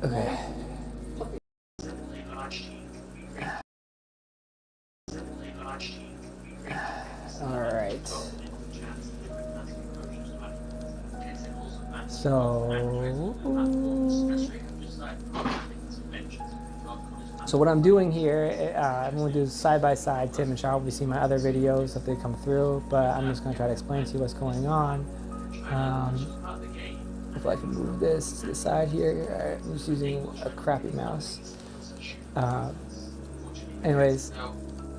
Okay. All right. So what I'm doing here, I'm going to do side by side. Tim and Sean will see my other videos if they come through, but I'm just going to try to explain to you what's going on. If I can move this to the side here, I'm just using a crappy mouse. Anyways,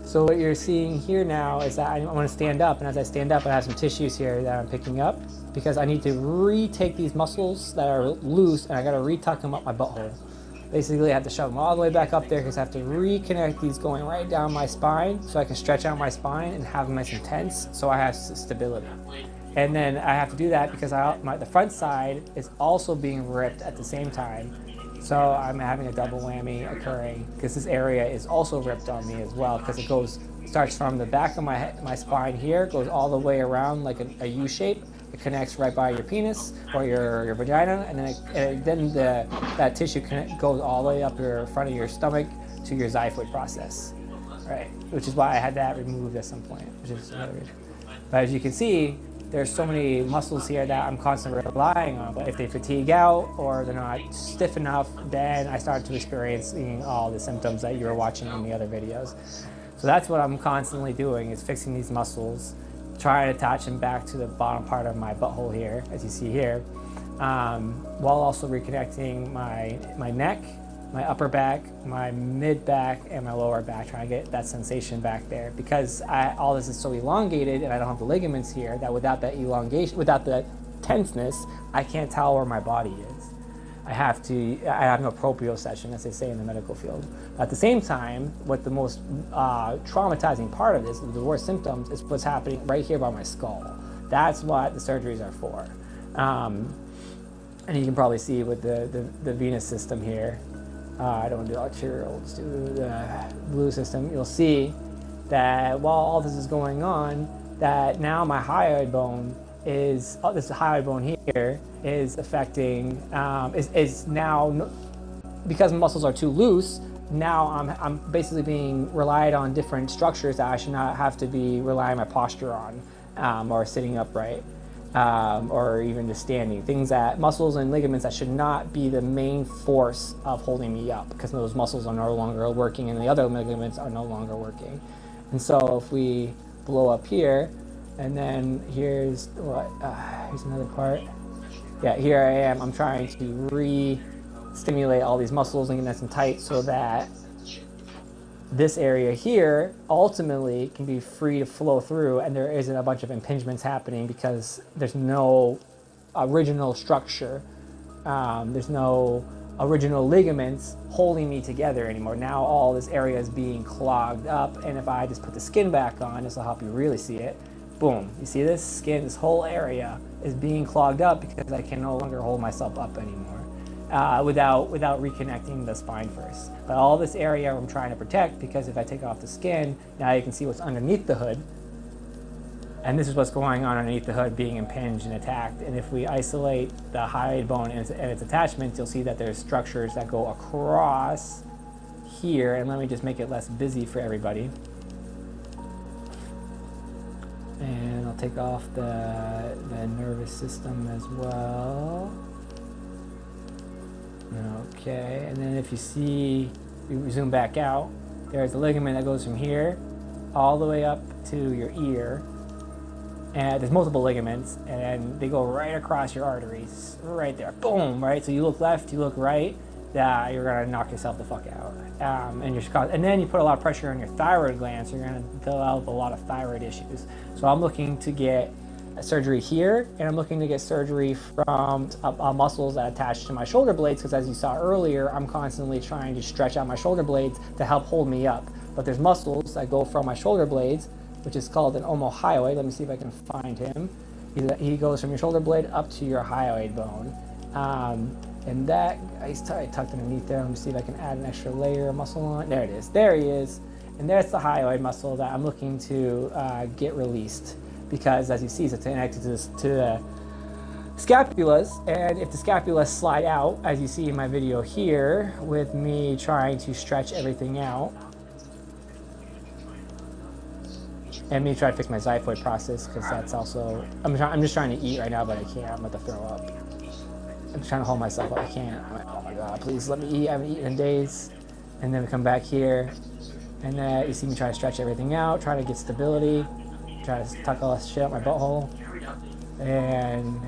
so what you're seeing here now is that I want to stand up, and as I stand up, I have some tissues here that I'm picking up because I need to retake these muscles that are loose, and I got to retuck them up my butthole. Basically, I have to shove them all the way back up there because I have to reconnect these going right down my spine so I can stretch out my spine and have them nice and tense so I have stability. And then I have to do that because the front side is also being ripped at the same time. So I'm having a double whammy occurring because this area is also ripped on me as well because it starts from the back of my spine here, goes all the way around like a U shape. It connects right by your penis or your vagina, and then that tissue goes all the way up your front of your stomach to your xiphoid process, right? Which is why I had that removed at some point, which is hilarious. But as you can see, there's so many muscles here that I'm constantly relying on. But if they fatigue out or they're not stiff enough, then I start to experience all the symptoms that you were watching in the other videos. So that's what I'm constantly doing, is fixing these muscles, trying to attach them back to the bottom part of my butthole here, as you see here, while also reconnecting my neck, my upper back, my mid back, and my lower back, trying to get that sensation back there. Because all this is so elongated and I don't have the ligaments here, that without that elongation, without the tenseness, I can't tell where my body is. I have no proprioception, as they say in the medical field. At the same time, what the most traumatizing part of this, the worst symptoms, is what's happening right here by my skull. That's what the surgeries are for. And you can probably see with the venous system here. I don't want to do arterial, let's do the blue system. You'll see that while all this is going on, that now my hyoid bone this hyoid bone here is affecting, is now, because muscles are too loose, now I'm basically being relied on different structures that I should not have to be relying my posture on, or sitting upright, or even just standing. Muscles and ligaments that should not be the main force of holding me up, because those muscles are no longer working and the other ligaments are no longer working. And so if we blow up here, and then here's another part. Yeah, here I am. I'm trying to re-stimulate all these muscles and get nice and tight so that this area here ultimately can be free to flow through, and there isn't a bunch of impingements happening because there's no original structure. There's no original ligaments holding me together anymore. Now all this area is being clogged up, and if I just put the skin back on, this will help you really see it. Boom, you see this skin, this whole area is being clogged up because I can no longer hold myself up anymore without reconnecting the spine first. But all this area I'm trying to protect, because if I take off the skin, now you can see what's underneath the hood. And this is what's going on underneath the hood, being impinged and attacked. And if we isolate the hyoid bone and its attachments, you'll see that there's structures that go across here. And let me just make it less busy for everybody. And I'll take off the nervous system as well. Okay, and then if you see, we zoom back out, there's a ligament that goes from here all the way up to your ear. And there's multiple ligaments, and they go right across your arteries, right there. Boom, right? So you look left, you look right, you're gonna knock yourself the fuck out. And then you put a lot of pressure on your thyroid gland, so you're gonna develop a lot of thyroid issues. So I'm looking to get surgery here, and I'm looking to get surgery from muscles that attach to my shoulder blades, because as you saw earlier, I'm constantly trying to stretch out my shoulder blades to help hold me up. But there's muscles that go from my shoulder blades, which is called an omohyoid. Let me see if I can find him. He goes from your shoulder blade up to your hyoid bone. And that, he's tucked underneath there. Let me see if I can add an extra layer of muscle on. There it is. There he is. And there's the hyoid muscle that I'm looking to get released. Because as you see, it's connected to scapulas, and if the scapulas slide out, as you see in my video here, with me trying to stretch everything out, and me try to fix my xiphoid process, because that's also, I'm just trying to eat right now, but I can't, I'm about to throw up. I'm trying to hold myself up, I can't. I'm like, oh my God, please let me eat, I haven't eaten in days. And then we come back here, and then you see me try to stretch everything out, try to get stability, try to tuck all that shit out my butthole, and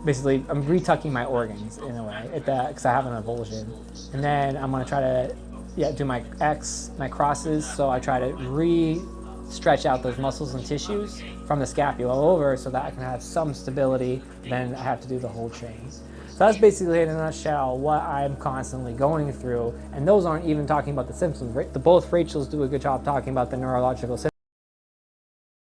basically I'm retucking my organs in a way, because I have an avulsion. And then I'm gonna try to do my X, my crosses, so I try to stretch out those muscles and tissues from the scapula over so that I can have some stability, then I have to do the whole chain. So that's basically in a nutshell what I'm constantly going through, and those aren't even talking about the symptoms. Both Rachels do a good job talking about the neurological symptoms.